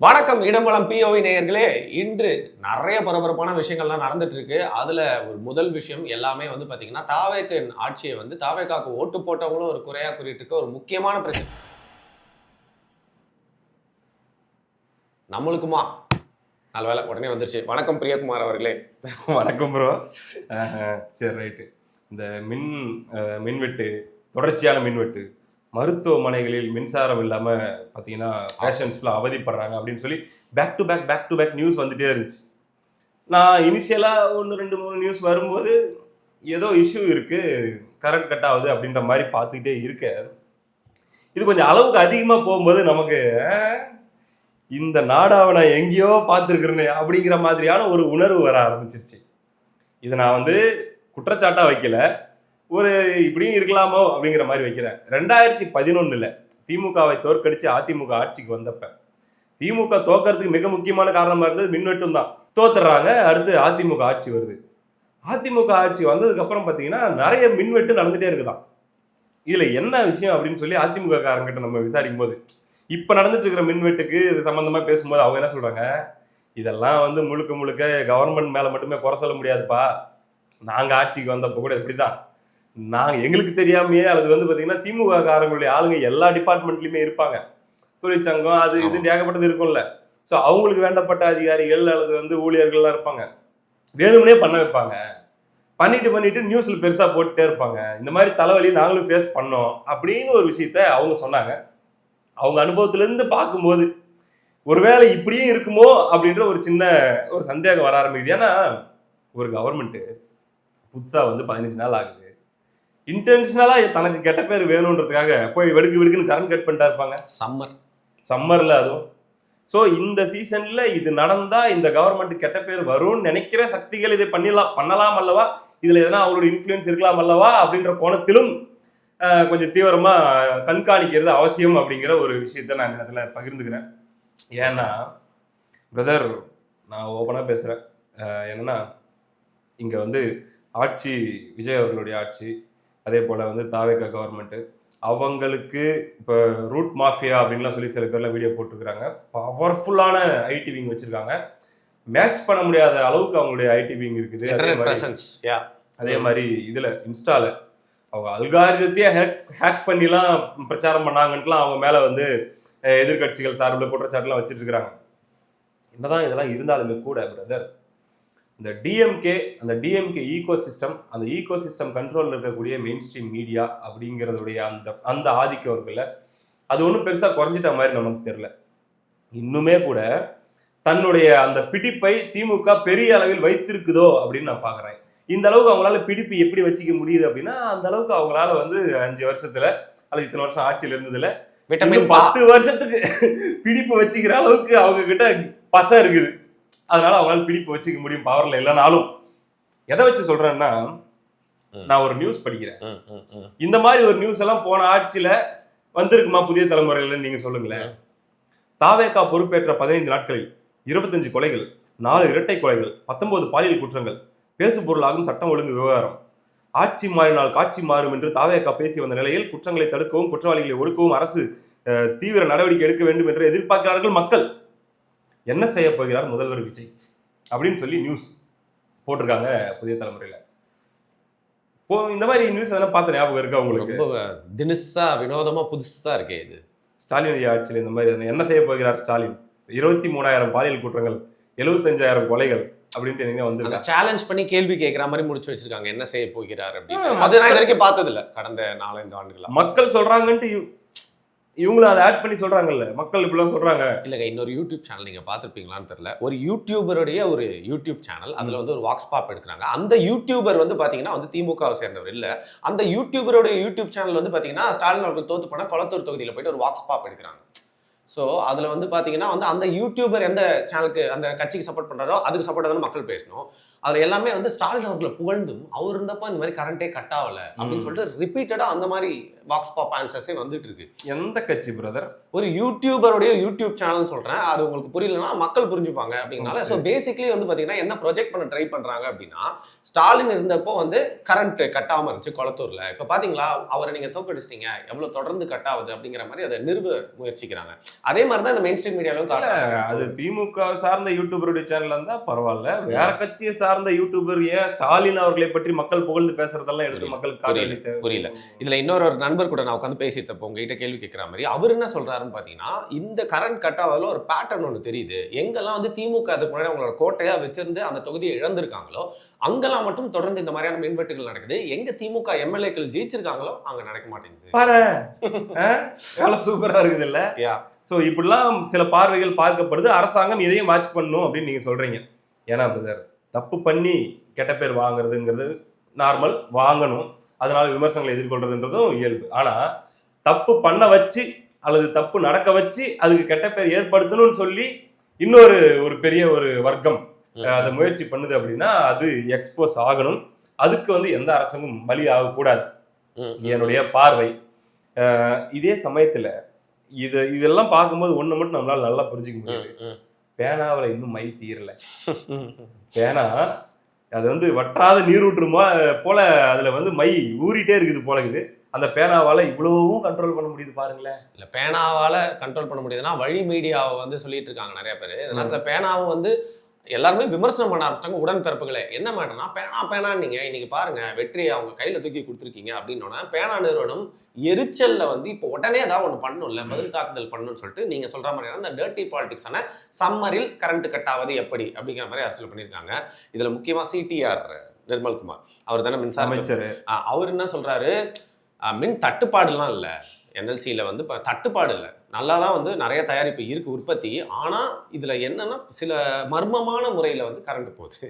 வணக்கம் இடம்பலம் பிஓவி நேயர்களே. இன்று நிறைய பரபரப்பான விஷயங்கள்லாம் நடந்துட்டு இருக்கு. அதுல ஒரு முதல் விஷயம் எல்லாமே வந்து பாத்தீங்கன்னா தாவேக்கு ஆட்சியை வந்து தாவேக்காக்கு ஓட்டு போட்டவங்களும் ஒரு குறையா குறிட்டு இருக்க ஒரு முக்கியமான பிரச்சனை. நம்மளுக்குமா நல்ல வேலை உடனே வந்துருச்சு. வணக்கம் பிரியகுமார் அவர்களே. வணக்கம் ப்ரோ. சரி ரைட்டு. இந்த மின்வெட்டு, தொடர்ச்சியான மின்வெட்டு, மருத்துவமனைகளில் மின்சாரம் இல்லாம பார்த்தீங்கன்னா பேஷண்ட்ஸ்லாம் அவதிப்படுறாங்க அப்படின்னு சொல்லி பேக் டு பேக் நியூஸ் வந்துட்டே இருந்துச்சு. நான் இனிஷியலா 1, 2, 3 நியூஸ் வரும்போது ஏதோ இஷ்யூ இருக்கு, கரண்ட் கட் ஆகுது அப்படின்ற மாதிரி பார்த்துக்கிட்டே இருக்க, இது கொஞ்சம் அளவுக்கு அதிகமாக போகும்போது நமக்கு இந்த நாடாவை நான் எங்கேயோ பார்த்துருக்குறேன்னு அப்படிங்கிற மாதிரியான ஒரு உணர்வு வர ஆரம்பிச்சிருச்சு. இதை நான் வந்து குற்றச்சாட்டா வைக்கல, ஒரு இப்படியும் இருக்கலாமோ அப்படிங்கிற மாதிரி வைக்கிறேன். 2011 திமுகவை தோற்கடிச்சு அதிமுக ஆட்சிக்கு வந்தப்ப திமுக தோக்கறதுக்கு மிக முக்கியமான காரணமா இருந்தது மின்வெட்டும் தான். தோத்துறாங்க, அடுத்து அதிமுக ஆட்சி வருது. அதிமுக ஆட்சி வந்ததுக்கு அப்புறம் பாத்தீங்கன்னா நிறைய மின்வெட்டு நடந்துட்டே இருக்குதான். இதுல என்ன விஷயம் அப்படின்னு சொல்லி அதிமுக காரங்கிட்ட நம்ம விசாரிக்கும் போது, இப்ப நடந்துட்டு இருக்கிற மின்வெட்டுக்கு இது சம்பந்தமா பேசும்போது அவங்க என்ன சொல்றாங்க, இதெல்லாம் வந்து முழுக்க முழுக்க கவர்மெண்ட் மேல மட்டுமே குறை சொல்ல முடியாதுப்பா, நாங்க ஆட்சிக்கு வந்தப்ப கூட இப்படிதான், நாங்க எங்களுக்கு தெரியாமையே அல்லது வந்து பாத்தீங்கன்னா திமுக காரங்களுடைய ஆளுங்க எல்லா டிபார்ட்மெண்ட்லயுமே இருப்பாங்க, தொழிற்சங்கம் அது இது ஏகப்பட்டது இருக்கும்ல. ஸோ அவங்களுக்கு வேண்டப்பட்ட அதிகாரிகள் அல்லது வந்து ஊழியர்கள்லாம் இருப்பாங்க, வேணும்னே பண்ண வைப்பாங்க, பண்ணிட்டு நியூஸ்ல பெருசா போட்டுட்டே இருப்பாங்க, இந்த மாதிரி தலைவலி நாங்களும் ஃபேஸ் பண்ணோம் அப்படின்னு ஒரு விஷயத்த அவங்க சொன்னாங்க. அவங்க அனுபவத்துல இருந்து பார்க்கும்போது ஒருவேளை இப்படியும் இருக்குமோ அப்படின்ற ஒரு சின்ன ஒரு சந்தேகம் வர ஆரம்பிக்குது. ஏன்னா ஒரு கவர்மெண்ட் புதுசா வந்து 15 நாள் ஆகுது, இன்டென்ஷனலா தனக்கு கெட்ட பேர் வேணும்ன்றதுக்காக போய் வெடுக்குன்னு கரண்ட் கட் பண்ணிட்டா இருப்பாங்க சம்மர்ல. அதுவும் ஸோ இந்த சீசன்ல இது நடந்தா இந்த கவர்மெண்ட் கெட்ட பேர் வரும்னு நினைக்கிற சக்திகள் இதை பண்ணலாம் அல்லவா, இதுல எதனா அவங்களோட இன்ஃப்ளூயன்ஸ் இருக்கலாம் அல்லவா அப்படின்ற கோணத்திலும் கொஞ்சம் தீவிரமா கண்காணிக்கிறது அவசியம் அப்படிங்கிற ஒரு விஷயத்த நான் இந்த இடத்துல பகிர்ந்துக்கிறேன். ஏன்னா பிரதர், நான் ஓப்பனா பேசுறேன். என்னன்னா இங்க வந்து ஆட்சி விஜய் அவர்களுடைய ஆட்சி, அதே போல வந்து தாவேகா கவர்மெண்ட், அவங்களுக்கு இப்போ ரூட் மாஃபியா அப்படின்லாம் சொல்லி சில பேர்லாம் வீடியோ போட்டுருக்காங்க. பவர்ஃபுல்லான ஐடி விங் வச்சிருக்காங்க, மேட்ச் பண்ண முடியாத அளவுக்கு அவங்களுடைய ஐடி விங் இருக்குது. அதே மாதிரி இதுல இன்ஸ்டால அவங்க அல்காரிதத்தையே ஹேக் பண்ணிலாம் பிரச்சாரம் பண்ணாங்கன்ட்டுலாம் அவங்க மேல வந்து எதிர்கட்சிகள் சார்பில் குற்றச்சாட்டுலாம் வச்சுட்டு இருக்கிறாங்க. என்னதான் இதெல்லாம் இருந்தாலுமே கூட பிரதர், இந்த டிஎம்கே ஈகோ சிஸ்டம், அந்த ஈகோ சிஸ்டம் கண்ட்ரோலில் இருக்கக்கூடிய மெயின் ஸ்ட்ரீம் மீடியா அப்படிங்கிறதுடைய அந்த ஆதிக்கம் இருக்குல்ல, அது ஒன்றும் பெருசாக குறைஞ்சிட்ட மாதிரி நமக்கு தெரியல. இன்னுமே கூட தன்னுடைய அந்த பிடிப்பை திமுக பெரிய அளவில் வைத்திருக்குதோ அப்படின்னு நான் பார்க்குறேன். இந்த அளவுக்கு அவங்களால பிடிப்பு எப்படி வச்சுக்க முடியுது அப்படின்னா, அந்த அளவுக்கு அவங்களால வந்து 5 வருஷத்துல அல்லது இத்தனை வருஷம் ஆட்சியில் இருந்ததுல 10 வருஷத்துக்கு பிடிப்பு வச்சுக்கிற அளவுக்கு அவங்க கிட்ட பசை இருக்குது. அதனால அவங்களால பிடிப்பு வச்சுக்க முடியும், பவர்ல இல்லைனாலும். எதை வச்சு சொல்றேன்னா, நான் ஒரு நியூஸ் படிக்கிறேன், இந்த மாதிரி ஒரு நியூஸ் எல்லாம் போன ஆட்சியில வந்திருக்குமா புதிய தலைமுறையில, நீங்க சொல்லுங்களேன். தாவேகா பொறுப்பேற்ற 15 நாட்களில் 25 கொலைகள், 4 இரட்டை கொலைகள், 19 பாலியல் குற்றங்கள், பேசு பொருளாகும் சட்டம் ஒழுங்கு விவகாரம், ஆட்சி மாறினால் காட்சி மாறும் என்று தாவேகா பேசி வந்த நிலையில் குற்றங்களை தடுக்கவும் குற்றவாளிகளை ஒடுக்கவும் அரசு தீவிர நடவடிக்கை எடுக்க வேண்டும் என்று எதிர்பார்க்கிறார்கள் மக்கள். என்ன செய்ய போகிறார் முதல்வர் விஜய் அப்படின்னு சொல்லி நியூஸ் போட்டிருக்காங்க புதிய தலைமுறையில. இந்த மாதிரி நியூஸ் அதெல்லாம் பார்த்த ஞாபகம் இருக்கா உங்களுக்கு? தினுசா வினோதமா புதுசா இருக்கே இது. ஸ்டாலின் ஆட்சியில் இந்த மாதிரி என்ன செய்ய போகிறார் ஸ்டாலின்? 23,000 பாலியல் குற்றங்கள், 75,000 கொலைகள் அப்படின்ட்டு வந்து சேலஞ்ச் பண்ணி கேள்வி கேட்கிற மாதிரி முடிச்சு வச்சிருக்காங்க. என்ன செய்ய போகிறார் அப்படின்னு அது நான் இது வரைக்கும் பார்த்தது இல்ல. கடந்த 4-5 ஆண்டுகளா மக்கள் சொல்றாங்கன்ட்டு இவங்களும் அதை ஆட் பண்ணி சொல்றாங்கல்ல, மக்கள் இப்படிலாம் சொல்றாங்க. இல்லைங்க, இன்னொரு யூடியூப் சேனல் நீங்க பார்த்துருப்பீங்களான்னு தெரியல, ஒரு யூடியூபருடைய ஒரு யூடியூப் சேனல், அதுல வந்து ஒரு வாக்ஸ் பாப் எடுக்கிறாங்க. அந்த யூடியூபர் வந்து பாத்தீங்கன்னா வந்து திமுகவை சேர்ந்தவர் இல்ல. அந்த யூடியூபருடைய யூடியூப் சேனல் வந்து பாத்தீங்கன்னா ஸ்டாலின் அவர்கள் தோத்து போனா கொளத்தூர் தொகுதியில் போயிட்டு ஒரு வாக்ஸ் பாப் எடுக்கிறாங்க. ஸோ அதில் வந்து பார்த்தீங்கன்னா வந்து அந்த யூடியூபர் எந்த சேனலுக்கு அந்த கட்சிக்கு சப்போர்ட் பண்ணுறாரோ அதுக்கு சப்போர்ட் தானே மக்கள் பேசணும். அதில் எல்லாமே வந்து ஸ்டாலின் அவர்களை புகழ்ந்தும் அவர் இருந்தப்போ இந்த மாதிரி கரண்டே கட் ஆகலை அப்படின்னு சொல்லிட்டு ரிப்பீட்டடாக அந்த மாதிரி வாக்ஸ் பாப் ஆன்சர்ஸே வந்துட்டு இருக்கு. எந்த கட்சி பிரதர்? ஒரு யூடியூபருடைய யூடியூப் சேனல்னு சொல்கிறேன், அது உங்களுக்கு புரியலன்னா மக்கள் புரிஞ்சுப்பாங்க அப்படின்னால. ஸோ பேசிக்லி வந்து பார்த்தீங்கன்னா என்ன ப்ரொஜெக்ட் பண்ண ட்ரை பண்ணுறாங்க அப்படின்னா, ஸ்டாலின் இருந்தப்போ வந்து கரண்ட் கட் ஆகாமல் இருந்துச்சு கொளத்தூரில், இப்போ பார்த்தீங்களா அவரை நீங்கள் தோக்கடிச்சிட்டீங்க, எவ்வளோ தொடர்ந்து கட் ஆகுது அப்படிங்கிற மாதிரி அதை நிறுவ முயற்சிக்கிறாங்க. அதே மாதிரி தான் இந்த மெயின் ஸ்ட்ரீம் மீடியாலும் காட்டுறாங்க. அது திமுக சார்ந்த யூடியூபருடைய சேனல் இருந்தா பரவாயில்ல, வேற கட்சியை சார்ந்த யூடியூபர் ஏன் ஸ்டாலின் அவர்களை பற்றி மக்கள் புகழ்ந்து பேசுறதெல்லாம் எடுத்து மக்களுக்கு புரியல. இதுல இன்னொரு நண்பர் கூட நான் உட்காந்து பேசிட்டு இருப்போம், உங்ககிட்ட கேள்வி கேட்கிற மாதிரி. அவர் என்ன சொல்றாருன்னு பாத்தீங்கன்னா, இந்த கரண்ட் கட்டாவதுல ஒரு பேட்டர்ன் ஒன்று தெரியுது. எங்கெல்லாம் வந்து திமுக அதுக்கு முன்னாடி அவங்களோட கோட்டையா வச்சிருந்து அந்த தொகுதியை இழந்திருக்காங்களோ அங்கெல்லாம் மட்டும் தொடர்ந்து இந்த மாதிரியான மின்வெட்டுகள் நடக்குது. எங்க திமுக எம்எல்ஏக்கள் ஜெயிச்சிருக்காங்களோ அங்க நடக்க மாட்டேங்குது. சூப்பரா இருக்குது இல்ல? ஸோ இப்படிலாம் சில பார்வைகள் பார்க்கப்படுது. அரசாங்கம் இதையும் வாட்ச் பண்ணணும் அப்படின்னு நீங்க சொல்றீங்க. ஏன்னா பிரதர், தப்பு பண்ணி கெட்ட பேர் வாங்குறதுங்கிறது நார்மல், வாங்கணும். அதனால விமர்சனங்களை எதிர்கொள்றதுன்றதும் இயல்பு. ஆனா தப்பு பண்ண வச்சு அல்லது தப்பு நடக்க வச்சு அதுக்கு கெட்ட பேர் ஏற்படுத்தணும்னு சொல்லி இன்னொரு பெரிய ஒரு வர்க்கம் அதை முயற்சி பண்ணுது அப்படின்னா அது எக்ஸ்போஸ் ஆகணும். அதுக்கு வந்து எந்த அரசாங்கம் பலி ஆகக்கூடாது என்னுடைய பார்வை. இதே சமயத்துல இதெல்லாம் பார்க்கும்போது ஒண்ணு மட்டும் நம்மளால நல்லா புரிஞ்சுக்க முடியுது. பேனாவில் இன்னும் மை தீரல. பேனா அது வந்து வற்றாத நீரூற்றுமா போல அதுல வந்து மை ஊறிட்டே இருக்குது போல இருக்குது. அந்த பேனாவால இவ்வளவும் கண்ட்ரோல் பண்ண முடியுது பாருங்களேன். இல்ல பேனாவால கண்ட்ரோல் பண்ண முடியுதுன்னா வழி மீடியாவை வந்து சொல்லிட்டு இருக்காங்க நிறைய பேர். இதனால பேனாவை வந்து எல்லாருமே விமர்சனம் பண்ண ஆரம்பிச்சிட்டாங்க. உடன்பிறப்புகளே என்ன மேட்டர்னா, பேனா நீங்க இன்னைக்கு பாருங்க வெற்றியை அவங்க கையில தூக்கி கொடுத்துருக்கீங்க அப்படின்னோன்னா பேனா நிறுவனம் எரிச்சல்ல வந்து இப்போ உடனே ஏதாவது ஒன்று பண்ணணும்ல, பதில் தாக்குதல் பண்ணணும்னு சொல்லிட்டு நீங்க சொல்ற மாதிரியான இந்த டர்ட்டி பாலிடிக்ஸான சம்மரில் கரண்ட் கட் ஆவது எப்படி அப்படிங்கிற மாதிரி அரசியல் பண்ணியிருக்காங்க. இதுல முக்கியமா சிடிஆர் நிர்மல்குமார் அவர் தானே மின்சார அமைச்சர். அவர் என்ன சொல்றாரு, மின் தட்டுப்பாடுலாம் இல்லை, என்எல்சியில் வந்து இப்போ தட்டுப்பாடு இல்லை, நல்லா தான் வந்து நிறைய தயாரிப்பு இருக்குது உற்பத்தி. ஆனால் இதில் என்னென்னா சில மர்மமான முறையில் வந்து கரண்ட் போகுது.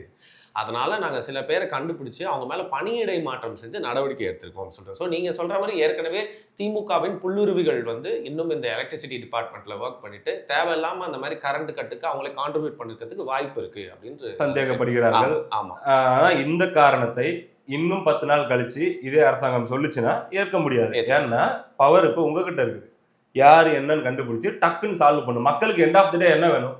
அதனால் நாங்கள் சில பேரை கண்டுபிடிச்சி அவங்க மேலே பணியிடை மாற்றம் செஞ்சு நடவடிக்கை எடுத்திருக்கோம் சொல்கிறோம். ஸோ நீங்கள் சொல்கிற மாதிரி ஏற்கனவே திமுகவின் புல்லுருவிகள் வந்து இன்னும் இந்த எலக்ட்ரிசிட்டி டிபார்ட்மெண்ட்டில் ஒர்க் பண்ணிவிட்டு தேவையில்லாமல் அந்த மாதிரி கரண்ட் கட்டுக்கு அவங்களே கான்ட்ரிபியூட் பண்ணிக்கிறதுக்கு வாய்ப்பு இருக்குது அப்படின்ட்டு சந்தேகப்படுகிறார்கள். ஆமாம், ஆனால் இந்த காரணத்தை இன்னும் 10 நாள் கழிச்சு இதே அரசாங்கம் சொல்லுச்சுன்னா ஏற்க முடியாது. ஏன்னா பவர் இப்போ உங்ககிட்ட இருக்குது. யார் என்னன்னு கண்டுபிடிச்சு டக்குன்னு சால்வ் பண்ணும். மக்களுக்கு எண்ட் ஆஃப் தி டே என்ன வேணும்?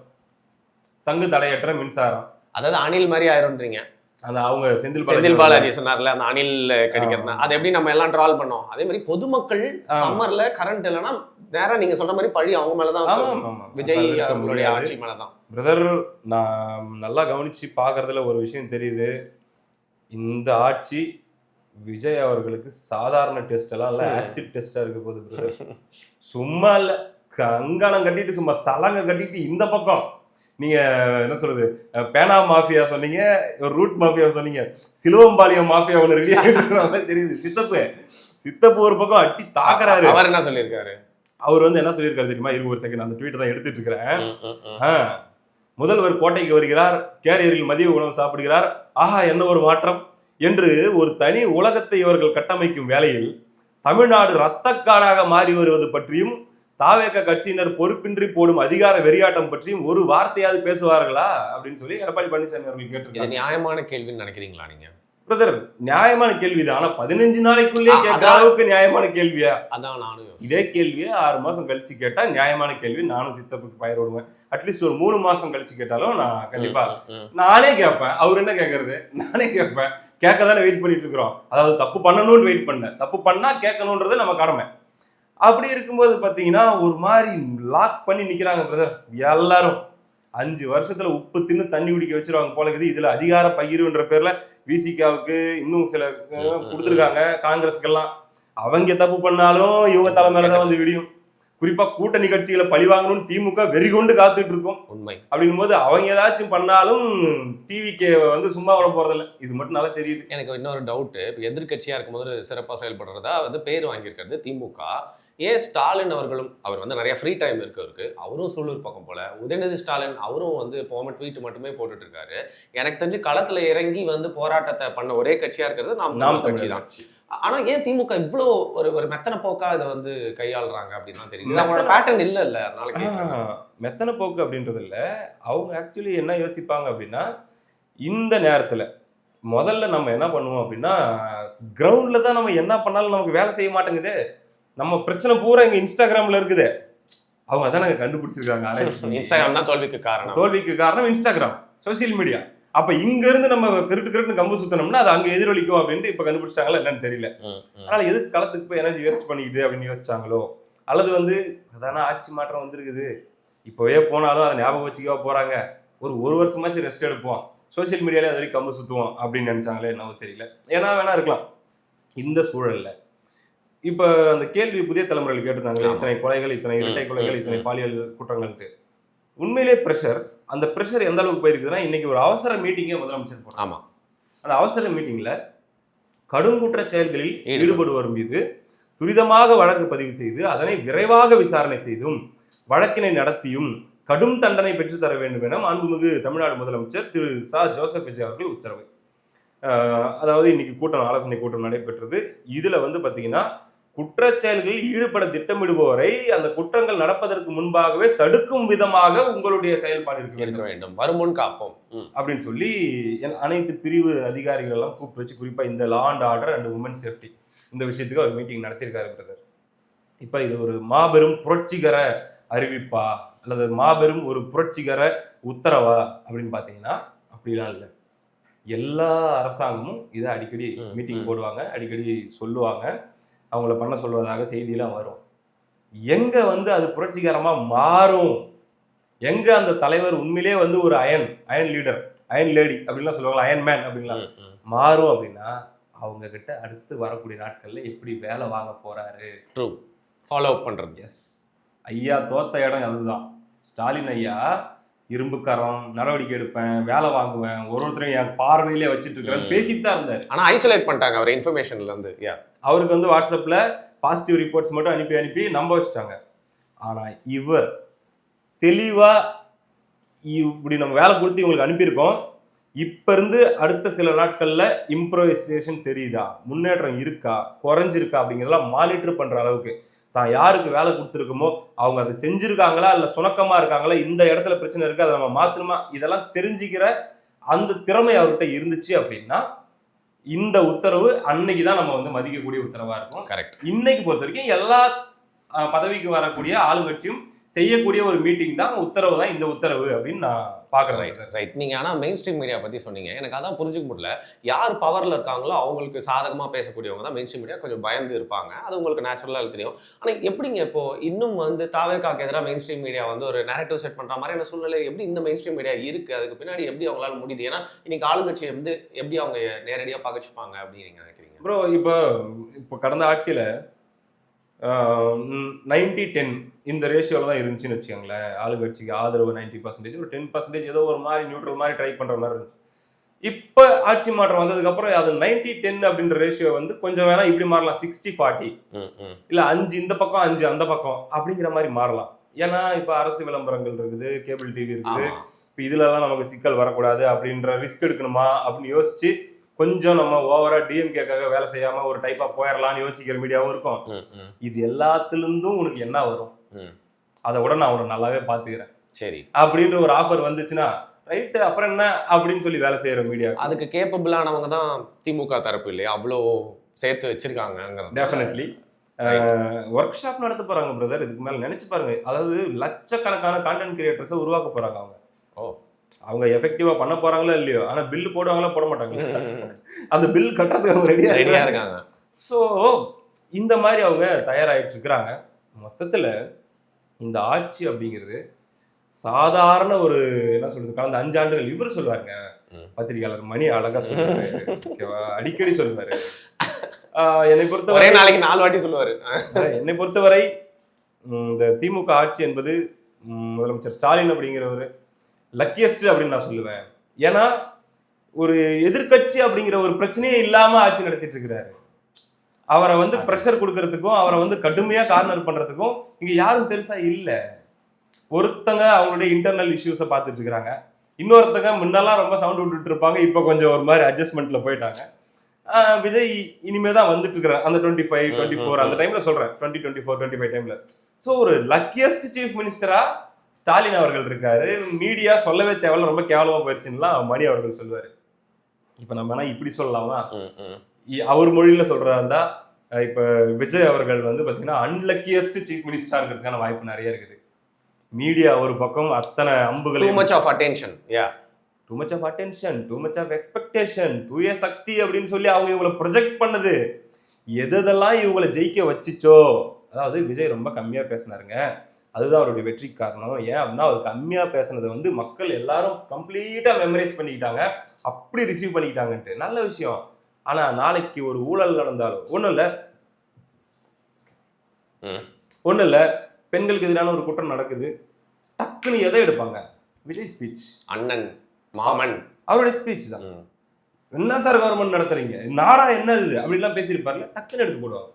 தங்கு தடையற்ற மின்சாரம். அதாவது அணில் மாதிரி ஆயிரும்ன்றீங்க. அந்த அவங்க செந்தில் பாலாஜி சொன்னார்ல, அந்த அணில் கடிக்கிறதுனா அது எப்படி நம்ம எல்லாம் ட்ரால் பண்ணோம். அதே மாதிரி பொதுமக்கள் சம்மர்ல கரண்ட் இல்லைன்னா நேரம் நீங்க சொல்ற மாதிரி பழி அவங்க மேலதான், விஜய் அவங்களுடைய ஆட்சி மேலதான். பிரதர், நான் நல்லா கவனிச்சு பாக்குறதுல ஒரு விஷயம் தெரியுது. இந்த ஆட்சி விஜய் அவர்களுக்கு சாதாரண டெஸ்ட் எல்லாம் இல்ல, ஆசிட் டெஸ்டா இருக்க போகுது. சும்மா இல்ல, கங்கணம் கட்டிட்டு சும்மா சலங்க கட்டிட்டு இந்த பக்கம் நீங்க என்ன சொல்றது, பேனா மாஃபியா சொன்னீங்க, ஒரு ரூட் மாஃபியா சொன்னீங்க, சிலுவம்பாளையம் மாஃபியா ஒன்று ரெடியா தெரியுது. சித்தப்பு ஒரு பக்கம் அட்டி தாக்குறாரு. அவர் என்ன சொல்லியிருக்காரு? அவர் வந்து என்ன சொல்லியிருக்காரு தெரியுமா? 20 செகண்ட் அந்த ட்வீட் தான் எடுத்துட்டு இருக்கிறேன். முதல்வர் கோட்டைக்கு வருகிறார், கேரியரில் மதிய உணவு சாப்பிடுகிறார், ஆஹா என்ன ஒரு மாற்றம் என்று ஒரு தனி உலகத்தை இவர்கள் கட்டமைக்கும் வேளையில் தமிழ்நாடு இரத்தக்காடாக மாறி வருவது பற்றியும் தாவேக கட்சியினர் பொறுப்பின்றி போடும் அதிகார வெறியாட்டம் பற்றியும் ஒரு வார்த்தையாவது பேசுவார்களா அப்படின்னு சொல்லி எடப்பாடி பழனிசாமி அவர்கள் கேட்டிருக்காங்க. நியாயமான கேள்வின்னு நினைக்கிறீங்களா நீங்க? பிரதர், நியாயமான கேள்விதான். ஆனா 15 நாளைக்குள்ளே கேட்கிற அளவுக்கு நியாயமான கேள்வியா? அதான் நானும் இதே கேள்வியை 6 மாசம் கழிச்சு கேட்டா நியாயமான கேள்வி. நானும் சித்தப்புக்கு பயிர் விடுவேன். அட்லீஸ்ட் ஒரு 3 மாசம் கழிச்சு கேட்டாலும் நான் கண்டிப்பா நானே கேட்பேன். அவர் என்ன கேட்கறது, நானே கேட்பேன். கேட்கதானே வெயிட் பண்ணிட்டு இருக்கிறோம். அதாவது தப்பு பண்ணணும்னு வெயிட் பண்ண, தப்பு பண்ணா கேட்கணும்ன்றது நம்ம கடமை. அப்படி இருக்கும்போது பாத்தீங்கன்னா ஒரு மாதிரி லாக் பண்ணி நிக்கிறாங்க பிரதர். எல்லாரும் 5 வருஷத்துல உப்பு தின்னு தண்ணி குடிக்க வச்சிருவாங்க போல இருக்குது. இதுல அதிகார பகிர்வுன்ற பேர்ல விசிகாவுக்கு இன்னும் சில கொடுத்துருக்காங்க, காங்கிரஸ்க்கெல்லாம். அவங்க தப்பு பண்ணாலும் இவங்க தலைமையிலதான் வந்து விடியும். குறிப்பா கூட்டணி கட்சிகளை பழி வாங்கணும்னு திமுக வெறி கொண்டு காத்துட்டு இருக்கும். உண்மை. அப்படின்னும் போது அவங்க ஏதாச்சும் பண்ணாலும் டிவிக்கு வந்து சும்மா விட போறதில்ல. இது மட்டும் நல்லா தெரியுது. எனக்கு இன்னொரு டவுட்டு, இப்போ எதிர்கட்சியா இருக்கும்போது சிறப்பாக செயல்படுறதா வந்து பேர் வாங்கியிருக்கிறது திமுக. ஏன் ஸ்டாலின் அவர்களும், அவர் வந்து நிறைய ஃப்ரீ டைம் இருக்கு, அவரும் சூலூர் பக்கம் போல. உதயநிதி ஸ்டாலின் அவரும் வந்து போம ட்வீட் மட்டுமே போட்டுட்டு இருக்காரு. எனக்கு தெரிஞ்சு களத்துல இறங்கி வந்து போராட்டத்தை பண்ண ஒரே கட்சியா இருக்கிறது நாம் கட்சி தான். ஆனா ஏன் திமுக இவ்வளோ ஒரு மெத்தன போக்கா இதை வந்து கையாளுறாங்க அப்படின்னு தான் தெரியும். அவங்களோட பேட்டர்ன் இல்ல அதனால மெத்தன போக்கு அப்படின்றது இல்ல. அவங்க ஆக்சுவலி என்ன யோசிப்பாங்க அப்படின்னா, இந்த நேரத்துல முதல்ல நம்ம என்ன பண்ணுவோம் அப்படின்னா, கிரவுண்ட்ல தான் நம்ம என்ன பண்ணாலும் நமக்கு வேலை செய்ய மாட்டேங்குது. நம்ம பிரச்சனை பூரா இங்க இன்ஸ்டாகிராம்ல இருக்குது. அவங்க அதான் கண்டுபிடிச்சிருக்காங்க. இன்ஸ்டாகிராம் தான் தோல்விக்கு காரணம். தோல்விக்கு காரணம் இன்ஸ்டாகிராம், சோசியல் மீடியா. அப்ப இங்க இருந்து நம்ம கிருட்டு கம்பு சுத்தனோம்னா அது அங்க எதிரொலிக்கும் அப்படின்ட்டு இப்ப கண்டுபிடிச்சிட்டாங்களா என்னன்னு தெரியல. அதனால எதுக்கு களத்துக்கு போய் எனர்ஜி வேஸ்ட் பண்ணிக்கிட்டு அப்படின்னு யோசிச்சாங்களோ. அல்லது வந்து அதான ஆட்சி மாற்றம் வந்திருக்குது, இப்போவே போனாலும் அதை ஞாபகம் வச்சுக்கவா போறாங்க, ஒரு வருஷமாச்சும் ரெஸ்ட் எடுப்போம், சோசியல் மீடியாலே அது வரைக்கும் கம்பு சுற்றுவோம் அப்படின்னு நினைச்சாங்களே என்னவோ தெரியல. ஏன்னா வேணா இருக்கலாம். இந்த சூழல்ல இப்ப அந்த கேள்வி புதிய தலைமுறையில் கேட்டிருந்தாங்களே, இத்தனை கொலைகள், இத்தனை இரட்டை கொலைகள், இத்தனை பாலியல் குற்றங்களுக்கு உண்மையிலே ப்ரெஷர், அந்த ப்ரெஷர் எந்த அளவுக்கு போயிருக்குதுன்னா இன்னைக்கு ஒரு அவசர மீட்டிங்கே முதலமைச்சர் போறாங்க. ஆமா, அந்த அவசர மீட்டிங்ல கடும் குற்ற செயல்களில் ஈடுபடுவோர் மீது துரிதமாக வழக்கு பதிவு செய்து அதனை விரைவாக விசாரணை செய்தும் வழக்கினை நடத்தியும் கடும் தண்டனை பெற்று தர வேண்டும் என மாண்புமிகு தமிழ்நாடு முதலமைச்சர் திரு ச ஜோசப் விஜய் அவர்கள் உத்தரவு. அதாவது இன்னைக்கு ஆலோசனை கூட்டம் நடைபெற்றது. இதுல வந்து பாத்தீங்கன்னா குற்றச்செயல்களில் ஈடுபட திட்டமிடுபவரை அந்த குற்றங்கள் நடப்பதற்கு முன்பாகவே தடுக்கும் விதமாக உங்களுடைய செயல்பாடு இருக்க வேண்டும், வருமுன் காப்போம் அப்படின்னு சொல்லி அனைத்து பிரிவு அதிகாரிகள் எல்லாம் கூப்பிட்டு வச்சு, குறிப்பா இந்த law and order and women safety இந்த விஷயத்துக்கு ஒரு மீட்டிங் நடத்தியிருக்காரு பிரதர். இப்ப இது ஒரு மாபெரும் புரட்சிகர அறிவிப்பா அல்லது மாபெரும் ஒரு புரட்சிகர உத்தரவா அப்படின்னு பாத்தீங்கன்னா அப்படிலாம் இல்லை. எல்லா அரசாங்கமும் இதை அடிக்கடி மீட்டிங் போடுவாங்க, அடிக்கடி சொல்லுவாங்க, அவங்கள பண்ண சொல்வதாக செய்தியெல்லாம் வரும். எங்க வந்து அது புரட்சிகரமா மாறும், எங்க அந்த தலைவர் உண்மையிலே வந்து ஒரு அயன் லீடர், அயன் லேடி அப்படின்லாம் சொல்லுவாங்க, அயன் மேன் அப்படின்லாம் மாறும் அப்படின்னா அவங்க கிட்ட அடுத்து வரக்கூடிய நாட்கள்ல எப்படி வேலை வாங்க போறாரு, ஃபாலோ அப் பண்றது. எஸ், ஐயா தோத்த இடம் அதுதான். ஸ்டாலின் ஐயா இரும்புக்காரம், நடவடிக்கை எடுப்பேன், வேலை வாங்குவேன், ஒருத்தரையும் என் பார்வையிலே வச்சுட்டு இருக்கிறேன் பேசிட்டு தான் இருந்தார். ஆனா ஐசோலேட் பண்ணிட்டாங்க அவர் இன்ஃபர்மேஷன்ல இருந்து. அவருக்கு வந்து வாட்ஸ்அப்ல பாசிட்டிவ் ரிப்போர்ட்ஸ் மட்டும் அனுப்பி நம்ப வச்சுட்டாங்க. ஆனா இவர் தெளிவா இப்படி நம்ம வேலை கொடுத்து இவங்களுக்கு அனுப்பியிருக்கோம், இப்ப இருந்து அடுத்த சில நாட்கள்ல இம்ப்ரோவைசேஷன் தெரியுதா, முன்னேற்றம் இருக்கா, குறைஞ்சிருக்கா அப்படிங்கிறதெல்லாம் மானிட்டர் பண்ற அளவுக்கு தான் யாருக்கு வேலை கொடுத்துருக்கோமோ அவங்க அதை செஞ்சிருக்காங்களா இல்ல சுணக்கமா இருக்காங்களா, இந்த இடத்துல பிரச்சனை இருக்கு அதை நம்ம மாத்தணுமா, இதெல்லாம் தெரிஞ்சுக்கிற அந்த திறமை அவர்கிட்ட இருந்துச்சு அப்படின்னா இந்த உத்தரவு அன்னைக்குதான் நம்ம வந்து மதிக்கக்கூடிய உத்தரவா இருக்கும். கரெக்ட். இன்னைக்கு பொறுத்த வரைக்கும் எல்லா பதவிக்கு வரக்கூடிய ஆளுங்கட்சியும் செய்யக்கூடிய ஒரு மீட்டிங் தான் உத்தரவு தான் இந்த உத்தரவு அப்படின்னு நான் பாக்குறேன். ரைட். நீங்க ஆனா மெயின் ஸ்ட்ரீம் மீடியா பத்தி சொன்னீங்க, எனக்கு அதான் புரிஞ்சுக்க முடியல. யார் பவர்ல இருக்காங்களோ அவங்களுக்கு சாதகமா பேசக்கூடியவங்க தான் மெயின் ஸ்ட்ரீம் மீடியா கொஞ்சம் பயந்து இருப்பாங்க, அது உங்களுக்கு நேச்சுரலா தெரியும். ஆனா எப்படிங்க இப்போ இன்னும் வந்து தாவேக்காக்கு எதிராக மெயின் ஸ்ட்ரீம் மீடியா வந்து ஒரு நேரட்டிவ் செட் பண்ற மாதிரி என்ன சூழ்நிலை எப்படி இந்த மெயின் ஸ்ட்ரீம் மீடியா இருக்கு, அதுக்கு பின்னாடி எப்படி அவங்களால முடியுது? ஏன்னா இன்னைக்கு ஆளுங்கட்சி வந்து எப்படி அவங்க நேரடியா பகச்சுப்பாங்க அப்படின்னு நீங்க நினைக்கிறீங்க? ப்ரோ இப்போ கடந்த ஆட்சியில 90-10 இந்த ரேஷியோல தான் இருந்துச்சுன்னு வச்சுக்கோங்களேன். ஆளுங்கட்சிக்கு ஆதரவு 90%, ஒரு 10% ஏதோ ஒரு மாதிரி நியூட்ரல் மாதிரி ட்ரை பண்ற மாதிரி இருந்துச்சு. இப்ப ஆட்சி மாற்றம் வந்ததுக்கு அப்புறம் அது 90-10 அப்படின்ற ரேஷியோ வந்து கொஞ்சம் வேணா இப்படி மாறலாம், 60-40 இல்ல 5 இந்த பக்கம் 5 அந்த பக்கம் அப்படிங்கிற மாதிரி மாறலாம். ஏன்னா இப்ப அரசு விளம்பரங்கள் இருக்குது, கேபிள் டிவி இருக்குது, இப்ப இதுல எல்லாம் நமக்கு சிக்கல் வரக்கூடாது அப்படின்ற ரிஸ்க் எடுக்கணுமா அப்படின்னு யோசிச்சு கொஞ்சம் நம்ம ஓவரா டிஎம்கேக்காக வேலை செய்யாம ஒரு டைப்பா போயிடலாம்னு யோசிக்கிற மீடியாவும் இருக்கும். இது எல்லாத்துலேருந்தும் உனக்கு என்ன வரும், அதை விட நான் உனக்கு நல்லாவே பாத்துக்கிறேன் சரி அப்படின்ற ஒரு ஆஃபர் வந்துச்சுன்னா ரைட்டு, அப்புறம் என்ன அப்படின்னு சொல்லி வேலை செய்யற மீடியா. அதுக்கு கேப்பபிளானவங்க தான் திமுக தரப்பு இல்லையா, அவ்வளோ சேர்த்து வச்சிருக்காங்க. டெஃபினெட்லி ஒர்க் ஷாப் நடத்த போறாங்க பிரதர். இதுக்கு மேல நினைச்சு பாருங்க, அதாவது லட்சக்கணக்கான கான்டென்ட் கிரியேட்டர்ஸை உருவாக்க போறாங்க அவங்க. அவங்க எஃபெக்டிவா பண்ண போறாங்களோ இல்லையோ, ஆனா பில் போடுவாங்களா போட மாட்டாங்க, அந்த பில் கட்டுறதுக்கு அவங்க ரெடியா இருக்காங்க. ஸோ இந்த மாதிரி அவங்க தயாராகிட்டு இருக்கிறாங்க. மொத்தத்துல இந்த ஆட்சி அப்படிங்கிறது சாதாரண ஒரு என்ன சொல்றது, கடந்த 5 ஆண்டுகள் இவர் சொல்லுவாங்க, பத்திரிகையாளர் மணி அழகா சொல்லுவாரு, ஓகேவா, அடிக்கடி சொல்லுவாரு. என்னை பொறுத்தவரை நாளைக்கு 4 வாட்டி சொல்லுவாரு. என்னை பொறுத்தவரை இந்த திமுக ஆட்சி என்பது முதலமைச்சர் ஸ்டாலின் அப்படிங்கிறவர் லக்கியஸ்ட் அப்படின்னு நான் சொல்லுவேன். ஏன்னா ஒரு எதிர்கட்சி அப்படிங்கிற ஒரு பிரச்சனையே இல்லாம ஆட்சி நடத்திட்டு இருக்கிறாரு. அவரை வந்து பிரஷர் கொடுக்கறதுக்கும் அவரை வந்து கடுமையா கார்னர் பண்றதுக்கும் இங்க யாரும் பெருசா இல்ல. ஒருத்தங்க அவங்களுடைய இன்டர்னல் இஷ்யூஸை பார்த்துட்டு இருக்கிறாங்க, இன்னொருத்தங்க முன்னெல்லாம் ரொம்ப சவுண்ட் விட்டுட்டு இருப்பாங்க, இப்போ கொஞ்சம் ஒரு மாதிரி அட்ஜஸ்ட்மெண்ட்ல போயிட்டாங்க. விஜய் இனிமே தான் வந்துட்டு இருக்கிறார் அந்த 25, 24 அந்த டைம்ல சொல்றேன், 2024, 25 டைம்ல. ஸோ ஒரு லக்கியஸ்ட் சீஃப் மினிஸ்டரா ஸ்டாலின் அவர்கள் இருக்காரு. மீடியா சொல்லவே தேவையில்ல, ரொம்ப கேவலமா போயிடுச்சுன்னா மணி அவர்கள் சொல்லுவாரு. இப்ப நம்ம இப்படி சொல்லலாமா, அவர் மொழியில சொல்றாருந்தா இப்ப விஜய் அவர்கள் வந்து பாத்தீங்கன்னா அன்லக்கியஸ்ட் சீஃப் மினிஸ்டரா இருக்கிறதுக்கான வாய்ப்பு நிறைய இருக்குது. மீடியா ஒரு பக்கம் அத்தனை அம்புகள், too much of attention, too much of attention, too much of expectation, தூய சக்தி அப்படின்னு சொல்லி அவங்க இவங்களை ப்ரொஜெக்ட் பண்ணுது. எதெல்லாம் இவங்களை ஜெயிக்க வச்சுச்சோ, அதாவது விஜய் ரொம்ப கம்மியா பேசினாருங்க, அதுதான் அவருடைய வெற்றி காரணம். ஏன் அப்படின்னா அவர் கம்மியா பேசுனதை வந்து மக்கள் எல்லாரும் கம்ப்ளீட்டா மெமரைஸ் பண்ணிக்கிட்டாங்க, அப்படி ரிசீவ் பண்ணிக்கிட்டாங்கன்ட்டு. நல்ல விஷயம். ஆனா நாளைக்கு ஒரு ஊழல் நடந்தாலும் ஒண்ணும் இல்ல பெண்களுக்கு எதிரான ஒரு குற்றம் நடக்குது, டக்குன்னு எதை எடுப்பாங்க? விஜய் ஸ்பீச், அண்ணன் மாமன் அவருடைய ஸ்பீச் தான். என்ன சார் கவர்மெண்ட் நடத்துறீங்க, நாடா என்னது அப்படின்லாம் பேசியிருப்பாருல, டக்குன்னு எடுத்து போடுவாங்க.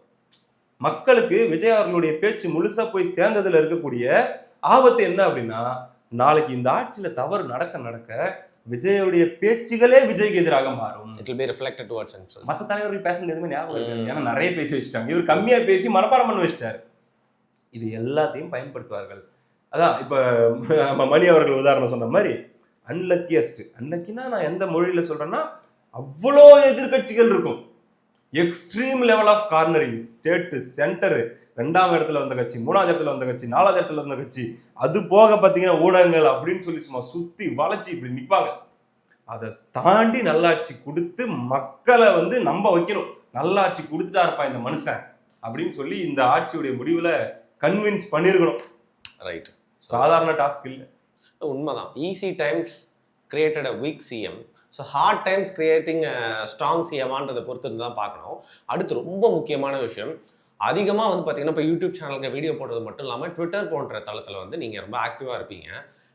மக்களுக்கு விஜய் அவர்களுடைய பேச்சு முழுசா போய் சேர்ந்ததுல இருக்கக்கூடிய ஆபத்து என்ன அப்படின்னா, நாளைக்கு இந்த ஆட்சியில தவறு நடக்க நடக்க விஜயுடைய பேச்சுகளே விஜய்க்கு எதிராக மாறும். It will be reflected towards himself. மற்ற தலைவர்கள் பேசுனது எதுவுமே ஞாபகம் இருக்காது, ஏன்னா நிறைய பேசி வச்சுட்டாங்க. இவர் கம்மியா பேசி மனப்பாடம் பண்ண வச்சுட்டாரு. இது எல்லாத்தையும் பயன்படுத்துவார்கள். அதான் இப்ப நம்ம மணி அவர்கள் உதாரணம் சொன்ன மாதிரி அன்லக்கினா நான் எந்த மொழியில சொல்றேன்னா, அவ்வளோ எதிர்கட்சிகள் இருக்கும். Extreme level of cornering, state centre, 2ஆம் இடத்துல வந்த கட்சி, 3ஆவது இடத்துல வந்த கட்சி, 4ஆவது இடத்துல வந்த கட்சி, அது போக பார்த்தீங்கன்னா ஊடகங்கள் அப்படின்னு சொல்லி சும்மா சுத்தி வளைச்சி இப்படி நிற்பாங்க. அதை தாண்டி நல்லாட்சி கொடுத்து மக்களை வந்து நம்ப வைக்கணும். நல்லாட்சி கொடுத்துட்டா இருப்பா இந்த மனுஷன் அப்படின்னு சொல்லி இந்த ஆட்சியுடைய முடிவுல கன்வின்ஸ் பண்ணிருக்கணும். ரைட், சாதாரண டாஸ்க் இல்லை. உண்மைதான். Easy times created a weak CM, so hard times creating strong சிஎம்ன்றதை பொறுத்து தான் பார்க்கணும். அடுத்து ரொம்ப முக்கியமான விஷயம், அதிகமாக வந்து பார்த்தீங்கன்னா இப்போ யூடியூப் சேனலுக்கு வீடியோ போடுறது மட்டும் இல்லாமல் ட்விட்டர் போன்ற தளத்தில் வந்து நீங்கள் ரொம்ப ஆக்டிவாக இருப்பீங்க.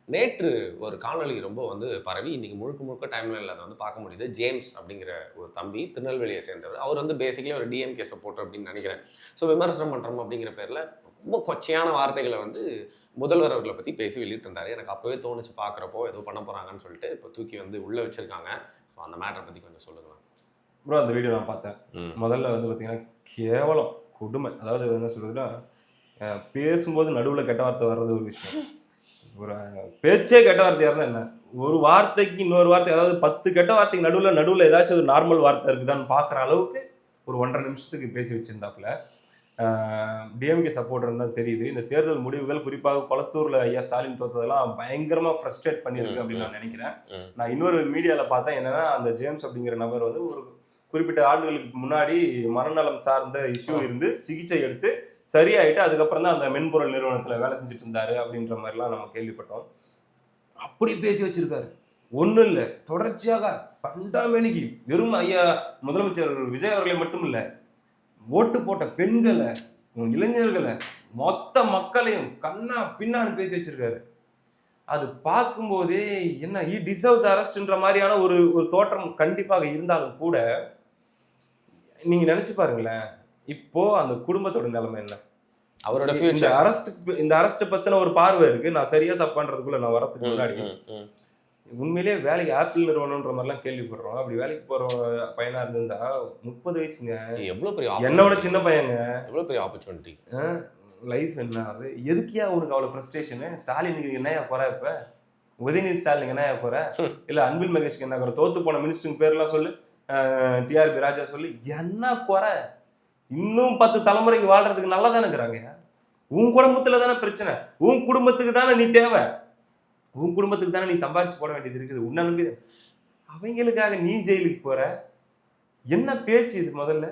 நேற்று ஒரு காணொலி ரொம்ப வந்து பரவி இன்றைக்கி முழுக்க டைம்லைனில் அதை வந்து பார்க்க முடியுது. ஜேம்ஸ் அப்படிங்கிற ஒரு தம்பி, திருநெல்வேலியை சேர்ந்தவர். அவர் வந்து பேசிக்கலி ஒரு டிஎம்கே சப்போர்ட்டர் அப்படின்னு நினைக்கிறேன். ஸோ விமர்சனம் பண்ணுறோம் அப்படிங்கிற பேரில் ரொம்ப கொச்சையான வார்த்தைகளை வந்து முதல்வர் அவர்களை பற்றி பேசி வெளியிட்டிருந்தார். எனக்கு அப்போவே தோணுச்சு, பார்க்குறப்போ ஏதோ பண்ண போகிறாங்கன்னு சொல்லிட்டு இப்போ தூக்கி வந்து உள்ளே வச்சுருக்காங்க. ஸோ அந்த மேட்டரை பற்றி கொஞ்சம் சொல்லுங்களேன் ப்ரோ. அந்த வீடியோ நான் பார்த்தேன். முதல்ல வந்து பார்த்தீங்கன்னா கேவலம், கொடுமை. அதாவது என்ன சொல்றதுன்னா, பேசும்போது நடுவில் கெட்ட வார்த்தை வர்றது ஒரு விஷயம். ஒரு பேச்சே கெட்ட வார்த்தையா இருந்தா என்ன, ஒரு வார்த்தைக்கு இன்னொரு வார்த்தை, அதாவது 10 கெட்ட வார்த்தைக்கு நடுவில் ஏதாச்சும் ஒரு நார்மல் வார்த்தை இருக்குதான்னு பார்க்குற அளவுக்கு ஒரு 1.5 நிமிஷத்துக்கு பேசி வச்சிருந்தாப்புல. டிஎம்கே சப்போர்ட்டர் தான் தெரியுது. இந்த தேர்தல் முடிவுகள் குறிப்பாக கொளத்தூர்ல ஐயா ஸ்டாலின் தோற்றதெல்லாம் பயங்கரமா ஃப்ரஸ்ட்ரேட் பண்ணியிருக்கு அப்படின்னு நான் நினைக்கிறேன். நான் இன்னொரு மீடியாவில் பார்த்தேன், என்னன்னா அந்த ஜேம்ஸ் அப்படிங்கிற நபர் வந்து ஒரு குறிப்பிட்ட ஆண்டுகளுக்கு முன்னாடி மனநலம் சார்ந்த இஷ்யூ இருந்து சிகிச்சை எடுத்து சரியாயிட்டு அதுக்கப்புறம் தான் அந்த மென்பொருள் நிறுவனத்தில் வேலை செஞ்சுட்டு இருந்தாரு அப்படின்ற மாதிரிலாம் நம்ம கேள்விப்பட்டோம். அப்படி பேசி வச்சிருக்காரு. ஒன்றும் இல்லை, தொடர்ச்சியாக பண்டாமேனிக்கு வெறும் ஐயா முதலமைச்சர் விஜய் அவர்களை மட்டும் இல்லை, ஓட்டு போட்ட பெண்களை, இளைஞர்களை, மொத்த மக்களையும் கண்ணா பின்னான்னு பேசி வச்சிருக்காரு. அது பார்க்கும்போதே என்ன ஈ டிசர்வ்ஸ் அரெஸ்ட்ன்ற மாதிரியான ஒரு தோற்றம் கண்டிப்பாக இருந்தாலும் கூட நீங்க நினைச்சு பாருங்களேன், இப்போ அந்த குடும்பத்தோட நிலைமை என்ன, அவரோட ஃபியூச்சர். இந்த அரெஸ்ட் பத்தின ஒரு பார்வை இருக்கு. நான் சரியா தப்பான்றதுக்குள்ள நான் வரதுக்கு முன்னாடி உண்மையிலேயே வேலைக்கு ஆப்பிள் நிறுவனம்ன்ற மாதிரிலாம் கேள்விப்படுறோம். அப்படி வேலைக்கு போற பையனா இருந்தா 30 வயசுங்க, எவ்வளவு பெரிய, என்னோட சின்ன பையங்க, எவ்வளவு பெரிய ஆப்பர்ச்சுனிட்டி. லைஃப் என்ன அது, எதுக்கியா உனக்கு அவ்வளவு ஃப்ரஸ்ட்ரேஷனு? ஸ்டாலினுக்கு என்னையா போற, இப்ப உதயநிதி ஸ்டாலினுக்கு என்னையா போற, இல்ல அன்பில் மகேஷ்க்கு என்ன குறை, தோத்து போன மினிஸ்டருக்கு பேர்லாம் சொல்லு, டிஆர்பி ராஜா சொல்லு, என்ன குறை? இன்னும் 10 தலைமுறைக்கு வாழ்றதுக்கு நல்லா தானே இருக்கிறாங்க. உன் குடும்பத்துல தானே பிரச்சனை, உன் குடும்பத்துக்கு தானே நீ தேவை, உன் குடும்பத்துக்கு தானே நீ சம்பாரிச்சு போட வேண்டியது இருக்குது. உன்ன நம்பி அவங்களுக்காக நீ ஜெயிலுக்கு போற. என்ன பேச்சு இது முதல்ல?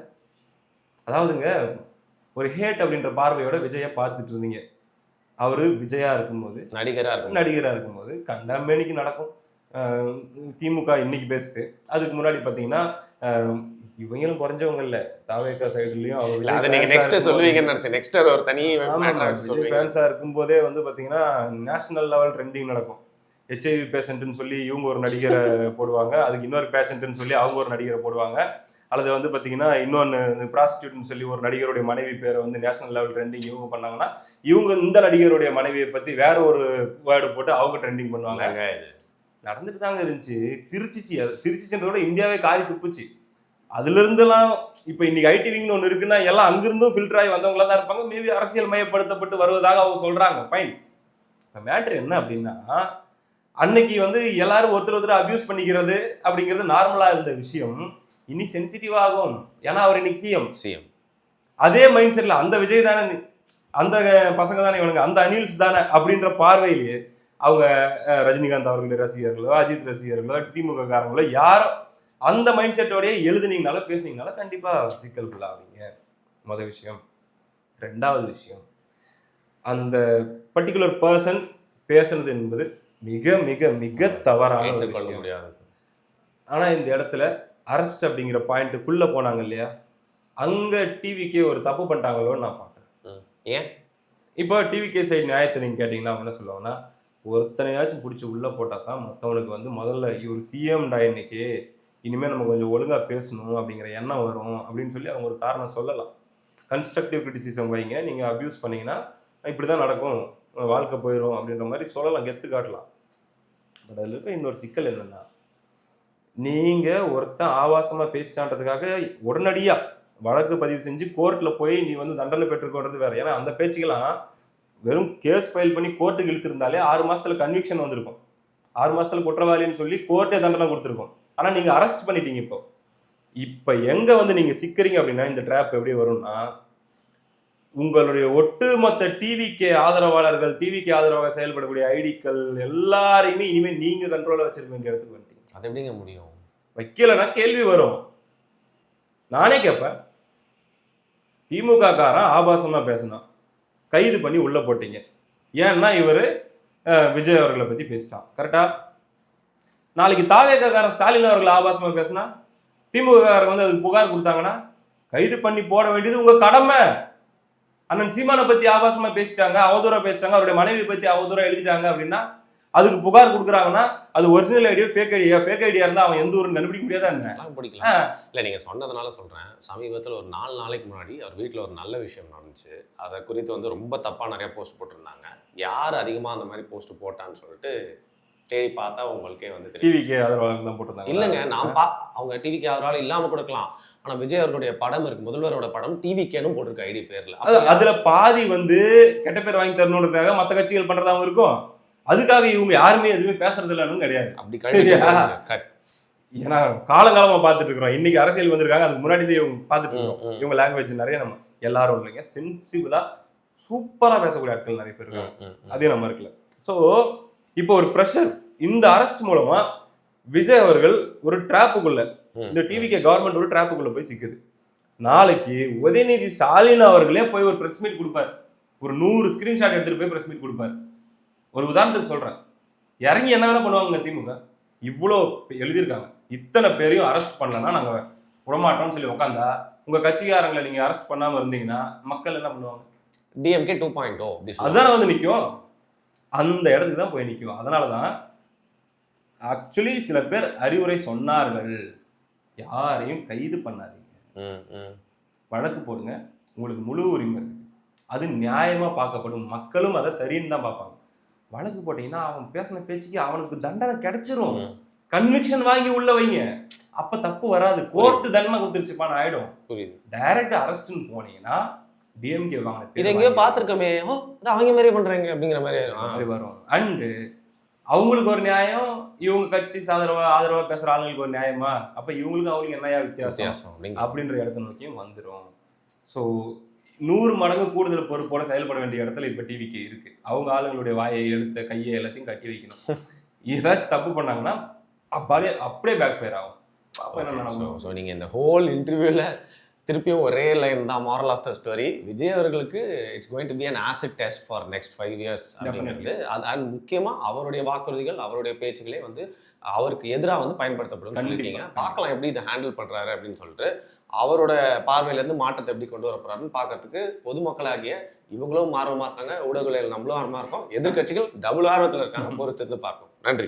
அதாவதுங்க, ஒரு ஹேட் அப்படின்ற பார்வையோட விஜயா பார்த்துட்டு இருந்தீங்க. அவரு விஜயா இருக்கும்போது, நடிகரா இருக்கும்போது கண்டமேனிக்கு நடக்கும். திமுக இன்னைக்கு பேசுது. அதுக்கு முன்னாடி பாத்தீங்கன்னா இவங்களும் குறைஞ்சவங்க இல்ல, தாவேகா சைடுலயும் ஃபேன்ஸா இருக்கும்போதே வந்து பாத்தீங்கன்னா நேஷனல் லெவல் ட்ரெண்டிங் நடக்கும். ஹெச்ஐவி பேஷண்ட்னு சொல்லி இவங்க ஒரு நடிகரை போடுவாங்க, அதுக்கு இன்னொரு பேஷண்ட்னு சொல்லி அவங்க ஒரு நடிகரை போடுவாங்க. அல்லது வந்து பாத்தீங்கன்னா இன்னொன்று ப்ராஸ்டியூட்னு சொல்லி ஒரு நடிகருடைய மனைவி பேரை வந்து நேஷனல் லெவல் ட்ரெண்டிங் இவங்க பண்ணாங்கன்னா, இவங்க இந்த நடிகருடைய மனைவியை பத்தி வேற ஒரு வேர்டு போட்டு அவங்க ட்ரெண்டிங் பண்ணுவாங்க. நடந்துட்டு தாங்க இருந்துச்சு. சிரிச்சிச்சுன்றதோட இந்தியாவே காரி துப்புச்சு. அதுல இருந்தெல்லாம் இப்ப இன்னைக்கு ஐடிவிங்னு ஒண்ணு இருக்குன்னா எல்லாம் அங்கிருந்தும் ஃபில்டர் ஆகி வந்தவங்களா தான் இருப்பாங்க. மேபி அரசியல் மயப்படுத்தப்பட்டு வருவதாக அவங்க சொல்றாங்க. ஃபைன். மேட்ரு என்ன அப்படின்னா, அன்னைக்கு வந்து எல்லாரும் ஒருத்தர் அபியூஸ் பண்ணிக்கிறது அப்படிங்கிறது நார்மலா இருந்த விஷயம் இனி சென்சிட்டிவ் ஆகும். ஏன்னா அவர் இன்னைக்கு சிஎம். அதே மைண்ட் செட்ல அந்த விஜய் தானே, அந்த பசங்க தானே இவனுங்க, அந்த அனில்ஸ் தானே அப்படின்ற பார்வையிலேயே அவங்க ரஜினிகாந்த் அவர்களுடைய ரசிகர்களோ, அஜித் ரசிகர்களோ, திமுக காரங்களோ யாரோ அந்த மைண்ட் செட்டோடய எழுதுனீங்கனால பேசுனீங்கனால கண்டிப்பா சிக்கல்குள்ள ஆவீங்க. முதல் விஷயம். ரெண்டாவது விஷயம், அந்த பர்டிகுலர் பர்சன் பேசுனது என்பது மிக மிக மிக தவறான ஒரு ஏற்றுக்கொள்ள விஷயம். முடியாது. ஆனா இந்த இடத்துல அரெஸ்ட் அப்படிங்கிற பாயிண்ட்டுக்குள்ள போனாங்க இல்லையா, அங்க டிவிக்கே ஒரு தப்பு பண்ணிட்டாங்களோன்னு நான் பார்க்குறேன். ஏன்? இப்போ டிவிகே சைடு நியாயத்தை நீங்க கேட்டீங்கன்னா அவங்க என்ன சொல்லுவாங்கன்னா, ஒருத்தனையாச்சும் பிடிச்சி உள்ள போட்டா தான் மற்றவனுக்கு வந்து முதல்ல இவர் சிஎம்டா இன்னைக்கு, இனிமேல் நம்ம கொஞ்சம் ஒழுங்கா பேசணும் அப்படிங்கிற எண்ணம் வரும் அப்படின்னு சொல்லி அவங்க ஒரு காரணம் சொல்லலாம். கன்ஸ்ட்ரக்டிவ் கிரிட்டிசிசம் வைங்க, நீங்க அபியூஸ் பண்ணீங்கன்னா இப்படி தான் நடக்கும், வாழ்க்கை போயிடும் அப்படின்ற மாதிரி சொல்லலாம், கெத்து காட்டலாம். பட் அதில் இருக்க இன்னொரு சிக்கல் என்னன்னா, நீங்க ஒருத்தன் ஆபாசமா பேசிட்டான்றதுக்காக உடனடியா வழக்கு பதிவு செஞ்சு கோர்ட்ல போய் நீ வந்து தண்டனை பெற்றுக்கொண்டது வேற. ஏன்னா அந்த பேச்சுக்கெல்லாம் வெறும் கேஸ் ஃபைல் பண்ணி கோர்ட்டுக்கு இழுத்திருந்தாலே 6 மாசத்துல கன்விக்ஷன் வந்திருக்கும், 6 மாசத்துல குற்றவாளின்னு சொல்லி கோர்ட்டே தண்டனை கொடுத்துருக்கும். ஆனா நீங்க அரெஸ்ட் பண்ணிட்டீங்க. இப்போ எங்க வந்து நீங்க சிக்கிறீங்க அப்படின்னா, இந்த ட்ராப் எப்படி வரும்னா, உங்களுடைய ஒட்டுமொத்த டிவிக்கு ஆதரவாளர்கள், டிவிக்கு ஆதரவாக செயல்படக்கூடிய ஐடிக்கள் எல்லாரையுமே இனிமே நீங்க கண்ட்ரோல வச்சிருக்க வேண்டிய இடத்துக்கு வந்துட்டீங்க. அது எப்படிங்க முடியும்? வைக்கலன்னா கேள்வி வரும். நானே கேட்பேன், திமுக காரன் ஆபாசமா பேசினான், கைது பண்ணி உள்ள போட்டீங்க. ஏன்னா இவரு விஜய் அவர்களை பத்தி பேசிட்டான், கரெக்டா? நாளைக்கு தாவேக காரன் ஸ்டாலின் அவர்களை ஆபாசமா பேசினா, திமுக காரங்க வந்து அதுக்கு புகார் கொடுத்தாங்கன்னா கைது பண்ணி போட வேண்டியது உங்க கடமை. அண்ணன் சீமானை பத்தி ஆபாசமா பேசிட்டாங்க, அவதூறா பேசிட்டாங்க, அவருடைய மனைவி பத்தி அவதூறா எழுதிட்டாங்க அப்படின்னா அதுக்கு புகார் கொடுக்குறாங்கன்னா அது ஒரிஜினல் ஐடியோ ஃபேக் ஐடியா இருந்தா அவன் எந்த ஊருன்னு கண்டுபிடிக்க முடியாதா என்ன? பிடிக்கலாம். இல்ல நீங்க சொன்னதுனால சொல்றேன். சமீபத்தில் ஒரு 4 நாளைக்கு முன்னாடி அவர் வீட்டில் ஒரு நல்ல விஷயம் நடந்துச்சு. அதை குறித்து வந்து ரொம்ப தப்பா நிறைய போஸ்ட் போட்டிருந்தாங்க. யார் அதிகமா அந்த மாதிரி போஸ்ட் போட்டான்னு சொல்லிட்டு தேடி பார்த்தா உங்களுக்கே வந்து டிவிக்கு ஆதரவாளர்கள் தான் போட்டிருந்தாங்க. இல்லைங்க, அவங்க டிவிக்கு ஆதரவாளர் இல்லாம கொடுக்கலாம். ஆனா விஜய் அவர்களுடைய படம் இருக்கு, முதல்வரோட படம் டிவிக்கேனும் போட்டிருக்கு ஐடி பேர்ல. அதுல பாதி வந்து கெட்ட பேர் வாங்கி தரணுன்றதுக்காக மற்ற கட்சிகள் பண்றதாவும் இருக்கும். அதுக்காக இவங்க யாருமே எதுவுமே பேசுறது இல்லைன்னு கிடையாது. அப்படி ஏன்னா காலங்காலமா பார்த்துட்டு இருக்கிறோம். இன்னைக்கு அரசியல் வந்திருக்காங்க, அதுக்கு முன்னாடி இவங்க பார்த்துட்டு இருக்கோம். இவங்க லாங்குவேஜ் நிறைய நம்ம எல்லாரும் இல்லைங்க, சென்சிபிளா சூப்பரா பேசக்கூடிய ஆட்கள் நிறைய பேர் இருக்காங்க, அதே நம்ம இருக்குல்ல. ஸோ இப்போ ஒரு ப்ரெஷர், இந்த அரெஸ்ட் மூலமா விஜய் அவர்கள் ஒரு டிராப்புக்குள்ள, இந்த டிவிக்கு கவர்மெண்ட் ஒரு டிராப்புக்குள்ள போய் சிக்குது. நாளைக்கு உதயநிதி ஸ்டாலின் அவர்களே போய் ஒரு பிரஸ் மீட் கொடுப்பாரு, ஒரு 100 ஸ்கிரீன்ஷாட் எடுத்துட்டு போய் பிரஸ் மீட் கொடுப்பாரு. ஒரு உதாரணத்துக்கு சொல்றேன், இறங்கி என்ன வேணா பண்ணுவாங்க திமுக. இவ்வளோ எழுதியிருக்காங்க, இத்தனை பேரையும் அரெஸ்ட் பண்ணலன்னா நாங்க விடமாட்டோம்னு சொல்லி உட்காந்தா, உங்க கட்சிக்காரங்களை நீங்க அரெஸ்ட் பண்ணாம இருந்தீங்கன்னா மக்கள் என்ன பண்ணுவாங்க? டிஎம்கே 2.0 அதுதானே வந்து நிற்கும், அந்த இடத்துக்கு தான் போய் நிற்கும். அதனாலதான் ஆக்சுவலி சில பேர் அறிவுரை சொன்னார்கள், யாரையும் கைது பண்ணாதீங்க, வழக்கு போடுங்க, உங்களுக்கு முழு உரிமை இருக்கு, அது நியாயமா பார்க்கப்படும், மக்களும் அதை சரின்னு தான் பார்ப்பாங்க. வழக்கு போட்டீங்கன்னா அவன் பேசின பேச்சுக்கு அவனுக்கு தண்டனை கிடைச்சிரும், கன்விக்ஷன் வாங்கி உள்ள வைங்க, அப்ப தப்பு வராது, கோர்ட்டு தண்டனை கொடுத்துருச்சுப்பான்னு ஆயிடும். புரியுது. டைரக்ட் அரெஸ்ட்னு போனீங்கன்னா டிஎம்கே வாங்க, இதை எங்கேயோ பார்த்துருக்கோமே, அவங்க மாதிரியே பண்றாங்க அப்படிங்கிற மாதிரி வரும். அண்டு அவங்களுக்கு ஒரு நியாயம், இவங்க கட்சி ஆதரவா பேசுற ஆளுங்களுக்கு ஒரு நியாயமா, அப்ப இவங்களுக்கு அவங்களுக்கு என்னையா வித்தியாசம் அப்படின்ற இடத்த நோக்கியும் வந்துடும். ஸோ 100 மடங்கு கூடுதல் பொறுப்போட செயல்பட வேண்டிய இடத்துல இப்ப டிவிக்கு இருக்கு. அவங்க ஆளுங்களுடைய வாயை, எழுத்த, கையை எல்லாத்தையும் கட்டி வைக்கணும். ஏதாச்சும் தப்பு பண்ணாங்கன்னா அப்படியே பேக் ஃபயர் ஆகும். ஸோ நீங்க இந்த ஹோல் இன்டர்வியூல திருப்பியும் ஒரே லைன் தான், moral of the story, Vijay அவர்களுக்கு it's going to be an acid test for next 5 years அப்படிங்கிறது. அண்ட் முக்கியமாக அவருடைய வாக்குறுதிகள், அவருடைய பேச்சுகளே வந்து அவருக்கு எதிராக வந்து பயன்படுத்தப்படும் சொல்லியிருக்கீங்க. பார்க்கலாம் எப்படி இதை ஹேண்டில் பண்ணுறாரு அப்படின்னு சொல்லிட்டு, அவரோட பார்வையிலேருந்து மாற்றத்தை எப்படி கொண்டு வர போறாருன்னு பார்க்கறதுக்கு பொதுமக்களாகிய இவங்களும் ஆர்வமாக இருக்காங்க, ஊடகங்கள் நம்மளும் ஆர்வமாக இருக்கோம், எதிர்கட்சிகள் டபுள் ஆர்வத்தில் இருக்காங்க. பொறுத்து பார்ப்போம். நன்றி.